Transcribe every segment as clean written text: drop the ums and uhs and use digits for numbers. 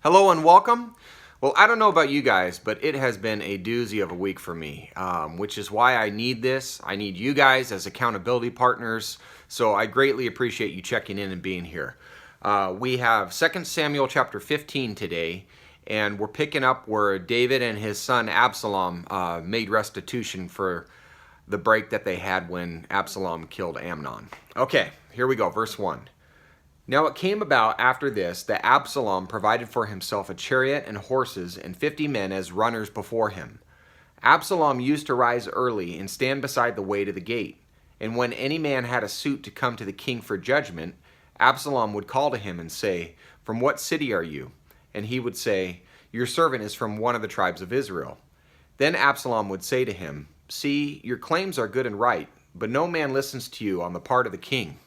Hello and welcome. Well, I don't know about you guys, but it has been a doozy of a week for me, which is why I need this. I need you guys as accountability partners, so I greatly appreciate you checking in and being here. We have 2 Samuel chapter 15 today, and we're picking up where David and his son Absalom made restitution for the break that they had when Absalom killed Amnon. Okay, here we go, verse 1. Now it came about after this that Absalom provided for himself a chariot and horses and 50 men as runners before him. Absalom used to rise early and stand beside the way to the gate. And when any man had a suit to come to the king for judgment, Absalom would call to him and say, "From what city are you?" And he would say, "Your servant is from one of the tribes of Israel." Then Absalom would say to him, "See, your claims are good and right, but no man listens to you on the part of the king."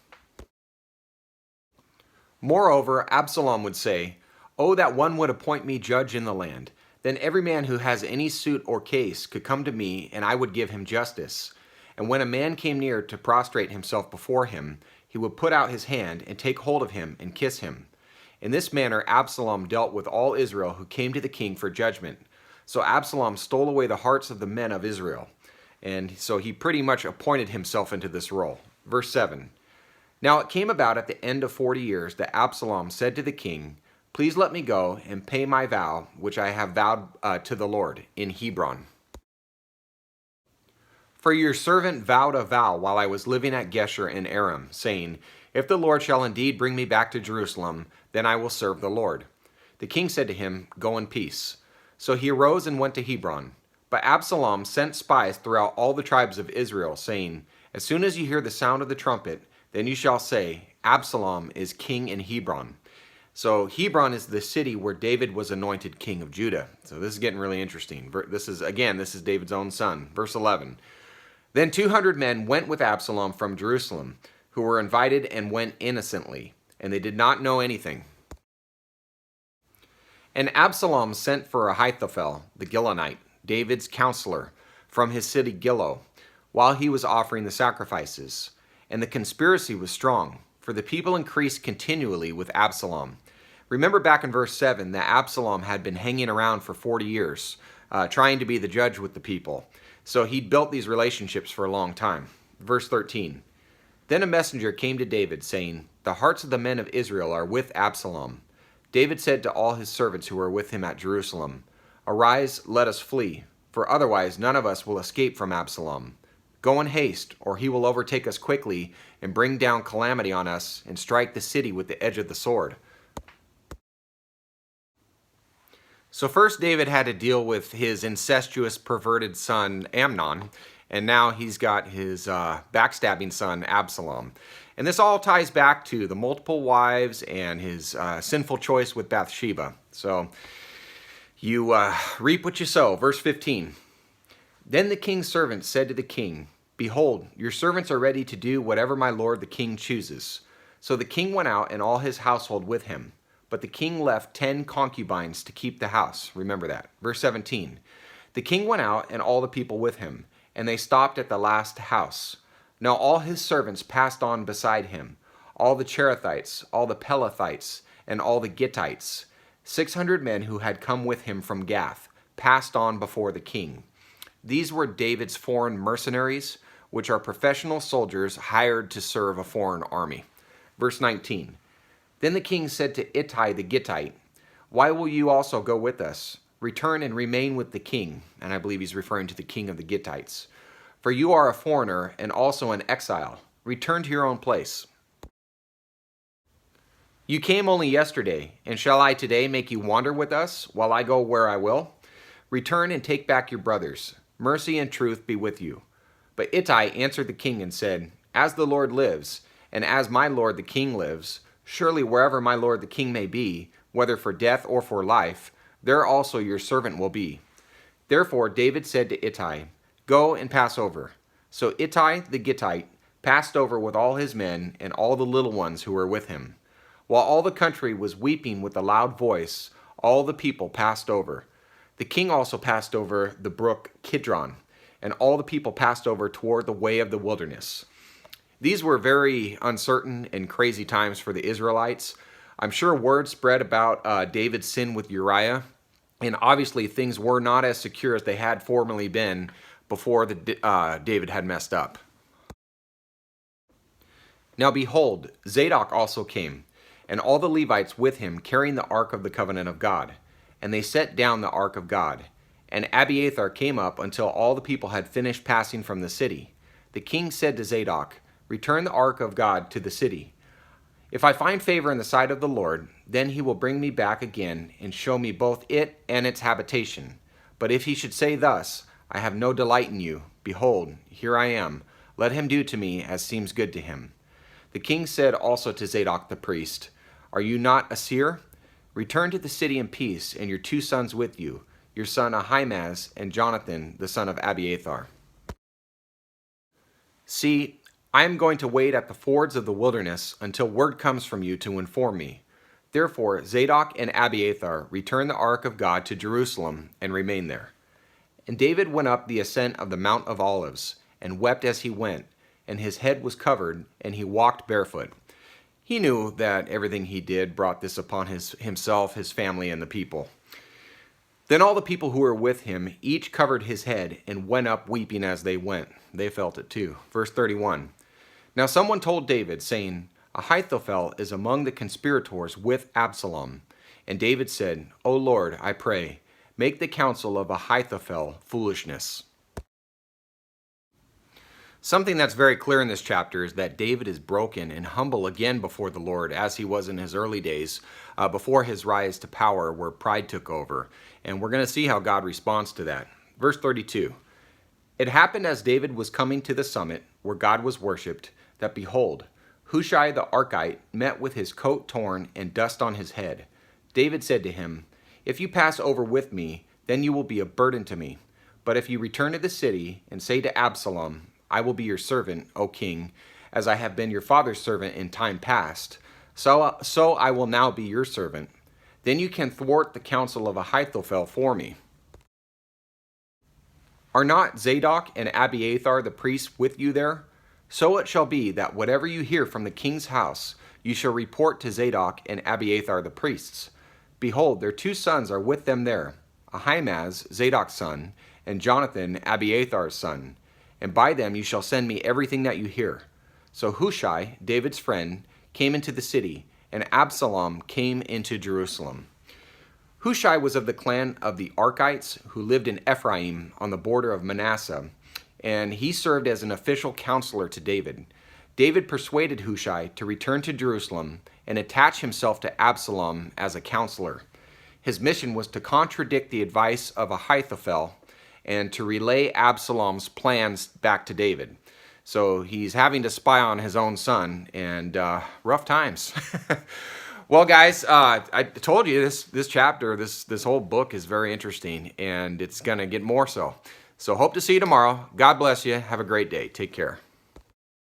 Moreover, Absalom would say, "Oh, that one would appoint me judge in the land. Then every man who has any suit or case could come to me, and I would give him justice." And when a man came near to prostrate himself before him, he would put out his hand and take hold of him and kiss him. In this manner Absalom dealt with all Israel who came to the king for judgment. So Absalom stole away the hearts of the men of Israel. And so he pretty much appointed himself into this role. Verse 7. Now it came about at the end of 40 years that Absalom said to the king, "Please let me go and pay my vow, which I have vowed to the Lord in Hebron. For your servant vowed a vow while I was living at Geshur in Aram, saying, 'If the Lord shall indeed bring me back to Jerusalem, then I will serve the Lord.' The king said to him, 'Go in peace.' So he arose and went to Hebron. But Absalom sent spies throughout all the tribes of Israel, saying, 'As soon as you hear the sound of the trumpet, then you shall say, Absalom is king in Hebron.'" So Hebron is the city where David was anointed king of Judah. So this is getting really interesting. This is David's own son. Verse 11. Then 200 men went with Absalom from Jerusalem, who were invited and went innocently, and they did not know anything. And Absalom sent for Ahithophel, the Gilonite, David's counselor, from his city Gilo, while he was offering the sacrifices. And the conspiracy was strong, for the people increased continually with Absalom. Remember back in verse 7 that Absalom had been hanging around for 40 years, trying to be the judge with the people. So he'd built these relationships for a long time. Verse 13. Then a messenger came to David, saying, "The hearts of the men of Israel are with Absalom." David said to all his servants who were with him at Jerusalem, "Arise, let us flee, for otherwise none of us will escape from Absalom. Go in haste, or he will overtake us quickly and bring down calamity on us and strike the city with the edge of the sword." So first David had to deal with his incestuous, perverted son Amnon, and now he's got his backstabbing son Absalom. And this all ties back to the multiple wives and his sinful choice with Bathsheba. So you reap what you sow. Verse 15. Then the king's servants said to the king, "Behold, your servants are ready to do whatever my lord the king chooses." So the king went out and all his household with him. But the king left 10 concubines to keep the house. Remember that. Verse 17. The king went out and all the people with him, and they stopped at the last house. Now all his servants passed on beside him, all the Cherethites, all the Pelethites, and all the Gittites. 600 men who had come with him from Gath passed on before the king. These were David's foreign mercenaries, which are professional soldiers hired to serve a foreign army. Verse 19. Then the king said to Ittai the Gittite, "Why will you also go with us? Return and remain with the king." And I believe he's referring to the king of the Gittites. "For you are a foreigner and also an exile. Return to your own place. You came only yesterday, and shall I today make you wander with us while I go where I will? Return and take back your brothers. Mercy and truth be with you." But Ittai answered the king and said, "As the Lord lives, and as my lord the king lives, surely wherever my lord the king may be, whether for death or for life, there also your servant will be." Therefore David said to Ittai, "Go and pass over." So Ittai the Gittite passed over with all his men and all the little ones who were with him. While all the country was weeping with a loud voice, all the people passed over. The king also passed over the brook Kidron, and all the people passed over toward the way of the wilderness. These were very uncertain and crazy times for the Israelites. I'm sure word spread about David's sin with Uriah, and obviously things were not as secure as they had formerly been before David had messed up. Now behold, Zadok also came, and all the Levites with him, carrying the ark of the covenant of God. And they set down the ark of God. And Abiathar came up until all the people had finished passing from the city. The king said to Zadok, "Return the ark of God to the city. If I find favor in the sight of the Lord, then he will bring me back again and show me both it and its habitation. But if he should say thus, I have no delight in you, behold, here I am, let him do to me as seems good to him." The king said also to Zadok the priest, "Are you not a seer? Return to the city in peace, and your 2 sons with you, your son Ahimaaz and Jonathan the son of Abiathar. See, I am going to wait at the fords of the wilderness until word comes from you to inform me." Therefore Zadok and Abiathar returned the ark of God to Jerusalem and remained there. And David went up the ascent of the Mount of Olives, and wept as he went, and his head was covered, and he walked barefoot. He knew that everything he did brought this upon himself, his family, and the people. Then all the people who were with him each covered his head and went up weeping as they went. They felt it too. Verse 31. Now someone told David, saying, "Ahithophel is among the conspirators with Absalom." And David said, "O Lord, I pray, make the counsel of Ahithophel foolishness." Something that's very clear in this chapter is that David is broken and humble again before the Lord, as he was in his early days, before his rise to power where pride took over. And we're going to see how God responds to that. Verse 32. It happened as David was coming to the summit where God was worshipped, that behold, Hushai the Archite met with his coat torn and dust on his head. David said to him, "If you pass over with me, then you will be a burden to me. But if you return to the city and say to Absalom, I will be your servant, O king, as I have been your father's servant in time past, so I will now be your servant. Then you can thwart the counsel of Ahithophel for me. Are not Zadok and Abiathar the priests with you there? So it shall be that whatever you hear from the king's house, you shall report to Zadok and Abiathar the priests. Behold, their 2 sons are with them there, Ahimaaz, Zadok's son, and Jonathan, Abiathar's son. And by them you shall send me everything that you hear." So Hushai, David's friend, came into the city, and Absalom came into Jerusalem. Hushai was of the clan of the Archites, who lived in Ephraim on the border of Manasseh, and he served as an official counselor to David. David persuaded Hushai to return to Jerusalem and attach himself to Absalom as a counselor. His mission was to contradict the advice of Ahithophel and to relay Absalom's plans back to David. So he's having to spy on his own son, and rough times. Well, guys, I told you this chapter, this whole book is very interesting, and it's going to get more so. So hope to see you tomorrow. God bless you. Have a great day. Take care.